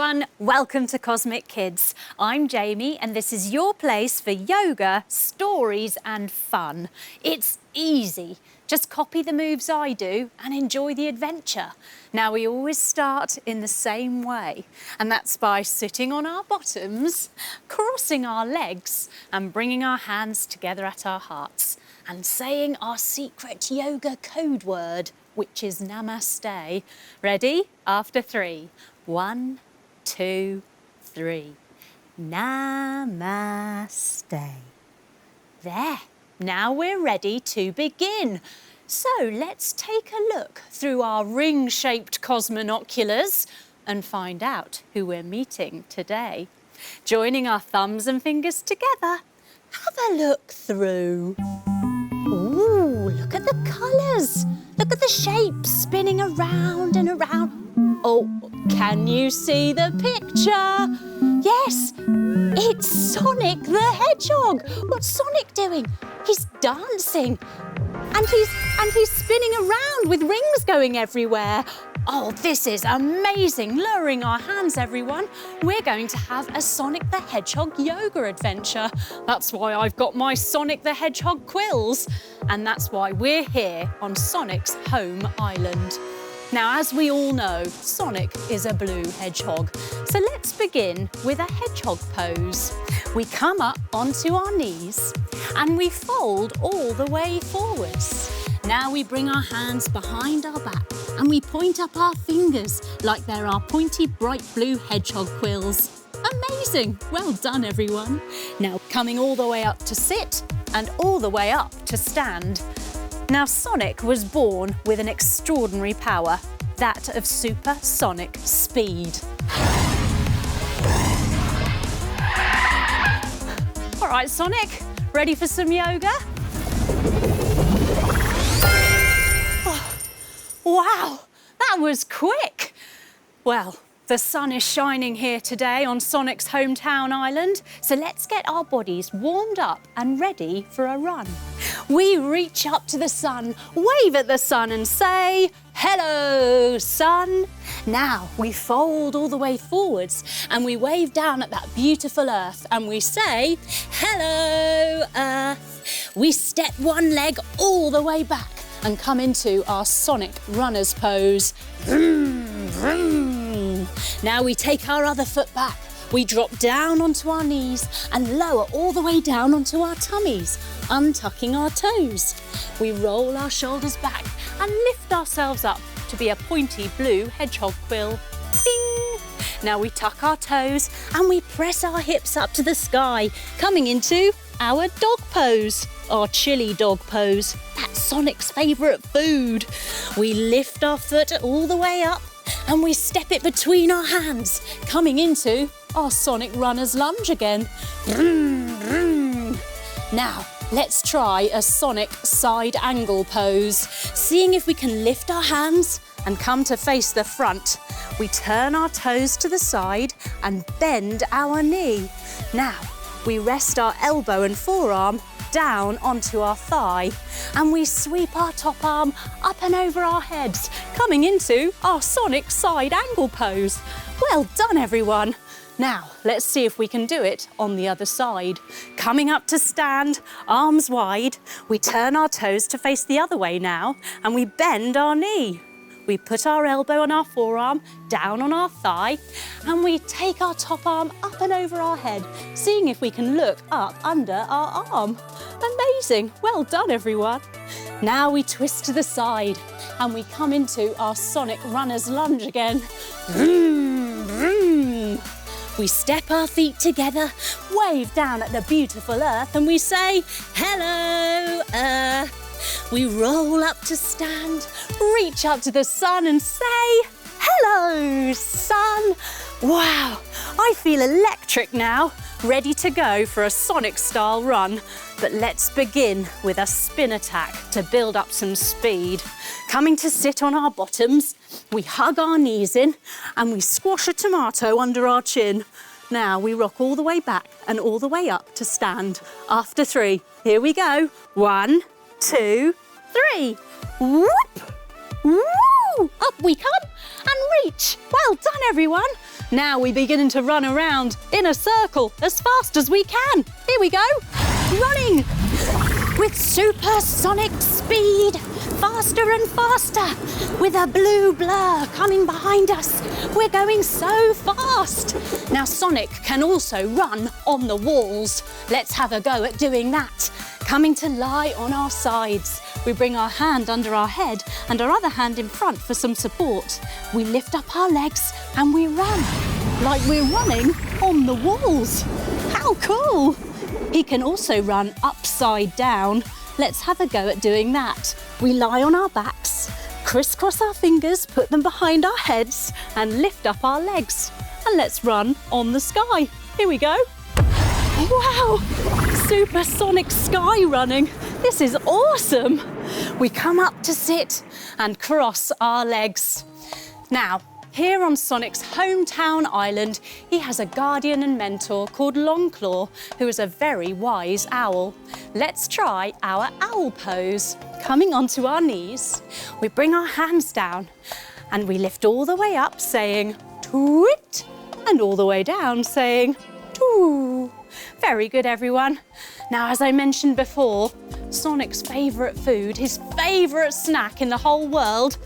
everyone, welcome to Cosmic Kids. I'm Jaime and this is your place for yoga, stories and fun. It's easy. Just copy the moves I do and enjoy the adventure. Now we always start in the same way, and that's by sitting on our bottoms, crossing our legs and bringing our hands together at our hearts and saying our secret yoga code word, which is Namaste. Ready? After 3. 1, 2, 3. Namaste. There. Now we're ready to begin. So let's take a look through our ring-shaped cosmonoculars and find out who we're meeting today. Joining our thumbs and fingers together, have a look through. Ooh, look at the colours. Look at the shapes spinning around and around. Oh, can you see the picture? Yes, it's Sonic the Hedgehog. What's Sonic doing? He's dancing. And he's spinning around with rings going everywhere. Oh, this is amazing. Lowering our hands, everyone. We're going to have a Sonic the Hedgehog yoga adventure. That's why I've got my Sonic the Hedgehog quills. And that's why we're here on Sonic's home island. Now, as we all know, Sonic is a blue hedgehog. So let's begin with a hedgehog pose. We come up onto our knees and we fold all the way forwards. Now we bring our hands behind our back and we point up our fingers like they're our pointy bright blue hedgehog quills. Amazing! Well done, everyone. Now coming all the way up to sit and all the way up to stand. Now, Sonic was born with an extraordinary power, that of supersonic speed. All right, Sonic, ready for some yoga? Oh, wow, that was quick. Well, the sun is shining here today on Sonic's hometown island, so let's get our bodies warmed up and ready for a run. We reach up to the sun, wave at the sun and say, "Hello, sun." Now we fold all the way forwards and we wave down at that beautiful earth and we say, "Hello, earth." We step one leg all the way back and come into our Sonic runner's pose. Vroom, vroom. Now we take our other foot back. We drop down onto our knees and lower all the way down onto our tummies, untucking our toes. We roll our shoulders back and lift ourselves up to be a pointy blue hedgehog quill. Ding! Now we tuck our toes and we press our hips up to the sky, coming into our dog pose, our chili dog pose. That's Sonic's favourite food. We lift our foot all the way up and we step it between our hands, coming into our Sonic runner's lunge again. Vroom, vroom. Now, let's try a Sonic side angle pose. Seeing if we can lift our hands and come to face the front. We turn our toes to the side and bend our knee. Now, we rest our elbow and forearm down onto our thigh and we sweep our top arm up and over our heads, coming into our Sonic side angle pose. Well done, everyone. Now, let's see if we can do it on the other side. Coming up to stand, arms wide, we turn our toes to face the other way now and we bend our knee. We put our elbow on our forearm, down on our thigh, and we take our top arm up and over our head, seeing if we can look up under our arm. Amazing, well done, everyone. Now we twist to the side and we come into our Sonic runner's lunge again. Vroom, vroom. We step our feet together, wave down at the beautiful earth and we say, "Hello, earth." We roll up to stand, reach up to the sun and say, "Hello, sun." Wow, I feel electric now, ready to go for a Sonic-style run. But let's begin with a spin attack to build up some speed. Coming to sit on our bottoms, we hug our knees in and we squash a tomato under our chin. Now we rock all the way back and all the way up to stand. After 3, here we go. 1, 2, 3. Whoop! Woo! Up we come and reach. Well done, everyone. Now we begin to run around in a circle as fast as we can. Here we go. Running with supersonic speed. Faster and faster with a blue blur coming behind us. We're going so fast. Now Sonic can also run on the walls. Let's have a go at doing that. Coming to lie on our sides. We bring our hand under our head and our other hand in front for some support. We lift up our legs and we run like we're running on the walls. How cool! He can also run upside down. Let's have a go at doing that. We lie on our backs, crisscross our fingers, put them behind our heads and lift up our legs. And let's run on the sky. Here we go. Wow, supersonic sky running. This is awesome. We come up to sit and cross our legs. Now, here on Sonic's hometown island, he has a guardian and mentor called Longclaw, who is a very wise owl. Let's try our owl pose. Coming onto our knees, we bring our hands down and we lift all the way up saying toot and all the way down saying too. Very good, everyone. Now, as I mentioned before, Sonic's favourite food, his favourite snack in the whole world,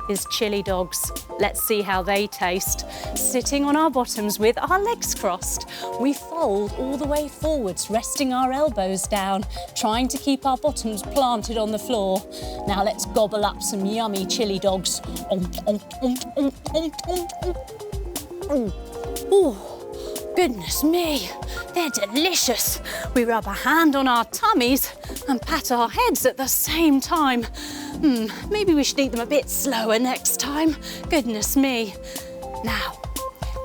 is chili dogs. Let's see how they taste. Sitting on our bottoms with our legs crossed, we fold all the way forwards, resting our elbows down, trying to keep our bottoms planted on the floor. Now let's gobble up some yummy chili dogs. Oh, goodness me, they're delicious. We rub a hand on our tummies and pat our heads at the same time. Maybe we should eat them a bit slower next time. Goodness me. Now,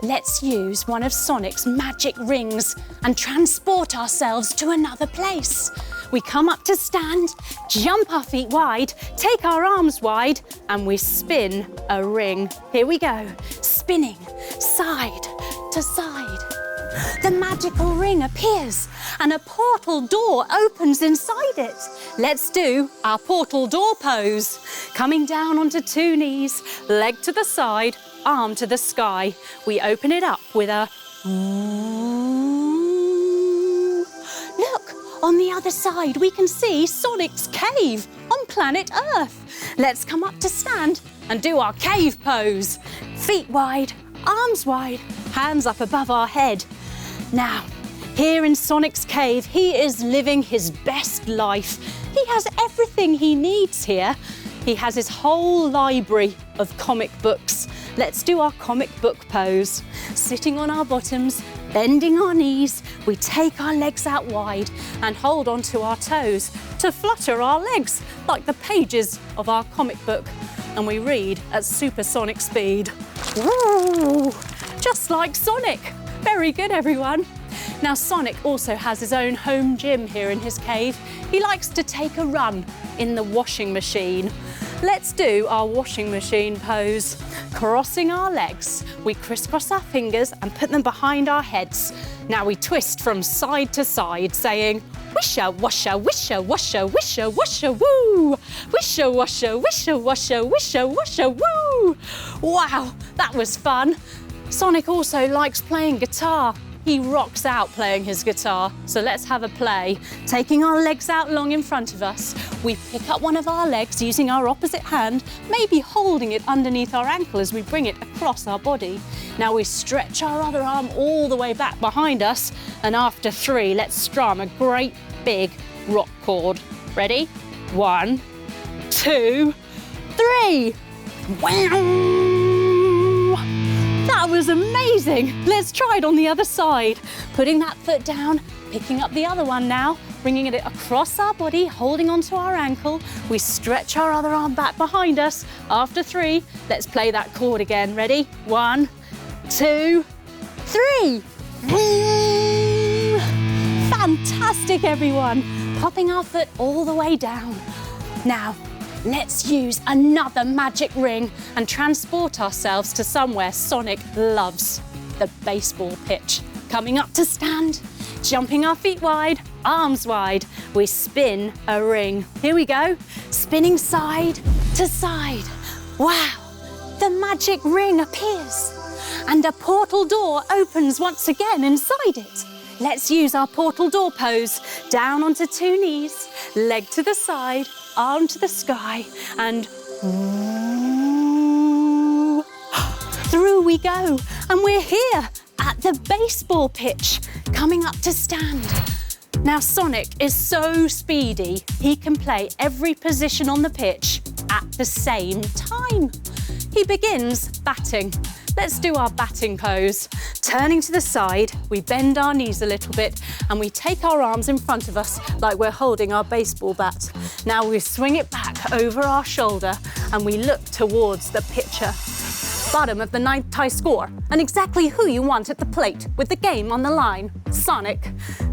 let's use one of Sonic's magic rings and transport ourselves to another place. We come up to stand, jump our feet wide, take our arms wide, and we spin a ring. Here we go. Spinning side to side. The magical ring appears and a portal door opens inside it. Let's do our portal door pose. Coming down onto two knees, leg to the side, arm to the sky. We open it up with a look, on the other side we can see Sonic's cave on planet Earth. Let's come up to stand and do our cave pose. Feet wide, arms wide, hands up above our head. Now, here in Sonic's cave, he is living his best life. He has everything he needs here. He has his whole library of comic books. Let's do our comic book pose. Sitting on our bottoms, bending our knees, we take our legs out wide and hold onto our toes to flutter our legs like the pages of our comic book. And we read at supersonic speed. Ooh, just like Sonic. Very good, everyone. Now, Sonic also has his own home gym here in his cave. He likes to take a run in the washing machine. Let's do our washing machine pose. Crossing our legs, we crisscross our fingers and put them behind our heads. Now we twist from side to side, saying, wisha, washa, wisha, washa, wisha, washa, woo! Wisha, washa, wisha, washa, wisha, washa, woo! Wow, that was fun. Sonic also likes playing guitar. He rocks out playing his guitar. So let's have a play. Taking our legs out long in front of us, we pick up one of our legs using our opposite hand, maybe holding it underneath our ankle as we bring it across our body. Now we stretch our other arm all the way back behind us, and after 3, let's strum a great big rock chord. Ready? 1, 2, 3. Wow! That was amazing. Let's try it on the other side. Putting that foot down, picking up the other one now, bringing it across our body, holding onto our ankle. We stretch our other arm back behind us. After 3, let's play that chord again. Ready? 1, 2, 3. Fantastic, everyone. Popping our foot all the way down. Now, let's use another magic ring and transport ourselves to somewhere Sonic loves, the baseball pitch. Coming up to stand, jumping our feet wide, arms wide, we spin a ring. Here we go, spinning side to side. Wow, the magic ring appears and a portal door opens once again inside it. Let's use our portal door pose. Down onto 2 knees, leg to the side, arm to the sky, and through we go. And we're here at the baseball pitch, coming up to stand. Now, Sonic is so speedy, he can play every position on the pitch at the same time. He begins batting. Let's do our batting pose. Turning to the side, we bend our knees a little bit and we take our arms in front of us like we're holding our baseball bat. Now we swing it back over our shoulder and we look towards the pitcher. Bottom of the 9th high score, and exactly who you want at the plate with the game on the line, Sonic.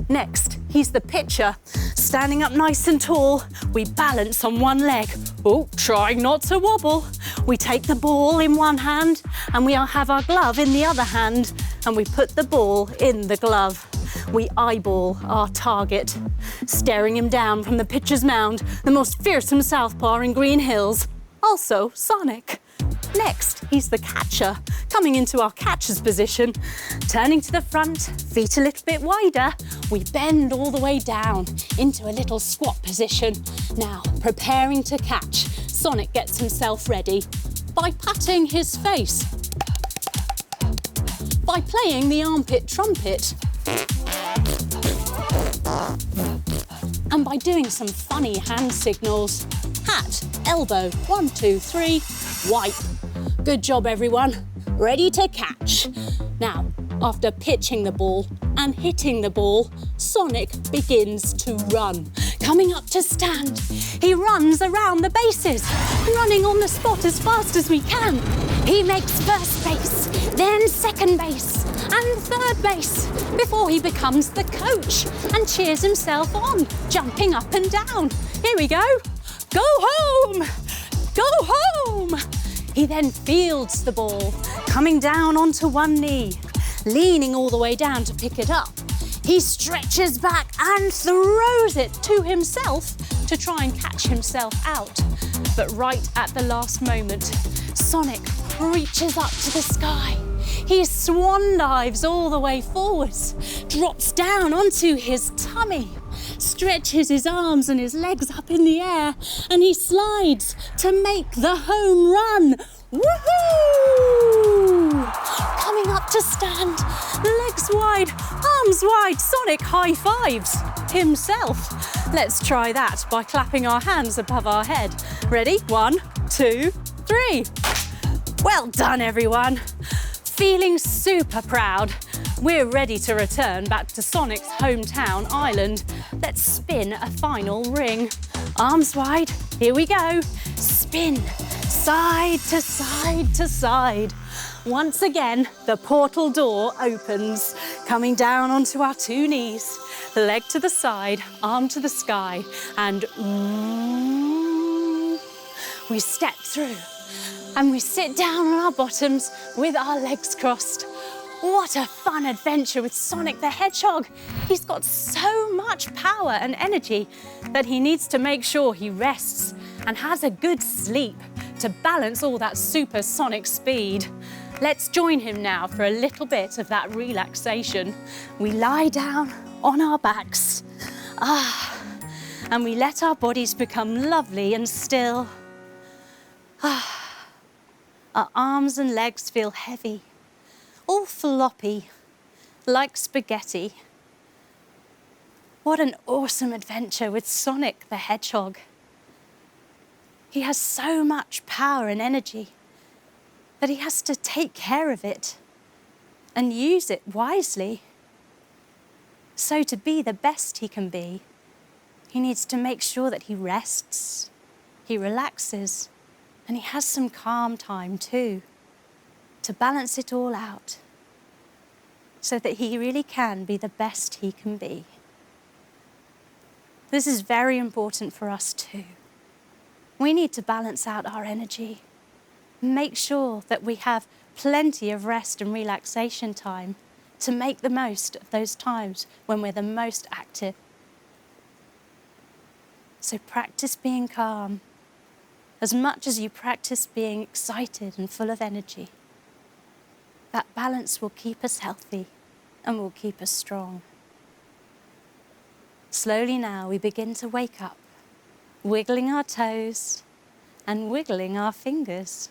Next, he's the pitcher. Standing up nice and tall, we balance on one leg. Oh, trying not to wobble. We take the ball in one hand and we have our glove in the other hand and we put the ball in the glove. We eyeball our target, staring him down from the pitcher's mound, the most fearsome southpaw in Green Hills, also Sonic. Next, he's the catcher, coming into our catcher's position. Turning to the front, feet a little bit wider, we bend all the way down into a little squat position. Now, preparing to catch, Sonic gets himself ready by patting his face, by playing the armpit trumpet, and by doing some funny hand signals. Hat, elbow, 1, 2, 3, wipe. Good job, everyone. Ready to catch. Now, after pitching the ball and hitting the ball, Sonic begins to run. Coming up to stand, he runs around the bases, running on the spot as fast as we can. He makes first base, then second base, and third base, before he becomes the coach and cheers himself on, jumping up and down. Here we go. Go home! Go home! He then fields the ball, coming down onto one knee, leaning all the way down to pick it up. He stretches back and throws it to himself to try and catch himself out. But right at the last moment, Sonic reaches up to the sky. He swan dives all the way forwards, drops down onto his tummy, stretches his arms and his legs up in the air, and he slides to make the home run. Woohoo! Coming up to stand, legs wide, arms wide, Sonic high fives himself. Let's try that by clapping our hands above our head. Ready? 1, 2, 3. Well done, everyone. Feeling super proud. We're ready to return back to Sonic's hometown island. Let's spin a final ring. Arms wide, here we go. Spin, side to side to side. Once again, the portal door opens, coming down onto our 2 knees, leg to the side, arm to the sky, and we step through. And we sit down on our bottoms with our legs crossed. What a fun adventure with Sonic the Hedgehog. He's got so much power and energy that he needs to make sure he rests and has a good sleep to balance all that supersonic speed. Let's join him now for a little bit of that relaxation. We lie down on our backs, and we let our bodies become lovely and still. Our arms and legs feel heavy, all floppy, like spaghetti. What an awesome adventure with Sonic the Hedgehog. He has so much power and energy that he has to take care of it and use it wisely. So to be the best he can be, he needs to make sure that he rests, he relaxes, and he has some calm time too, to balance it all out, so that he really can be the best he can be. This is very important for us too. We need to balance out our energy, make sure that we have plenty of rest and relaxation time to make the most of those times when we're the most active. So practice being calm as much as you practice being excited and full of energy. That balance will keep us healthy and will keep us strong. Slowly now we begin to wake up, wiggling our toes and wiggling our fingers.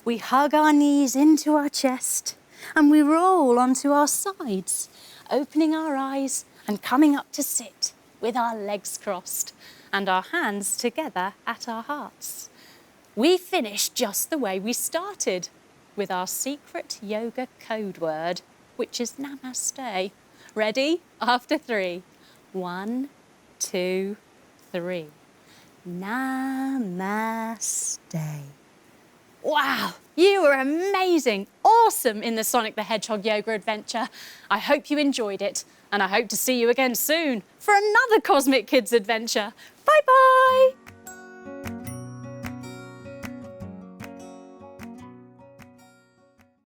We hug our knees into our chest and we roll onto our sides, opening our eyes and coming up to sit with our legs crossed and our hands together at our hearts. We finish just the way we started, with our secret yoga code word, which is Namaste. Ready? After 3. 1, 2, 3. Namaste. Wow, you were amazing, awesome in the Sonic the Hedgehog yoga adventure. I hope you enjoyed it, and I hope to see you again soon for another Cosmic Kids adventure. Bye-bye.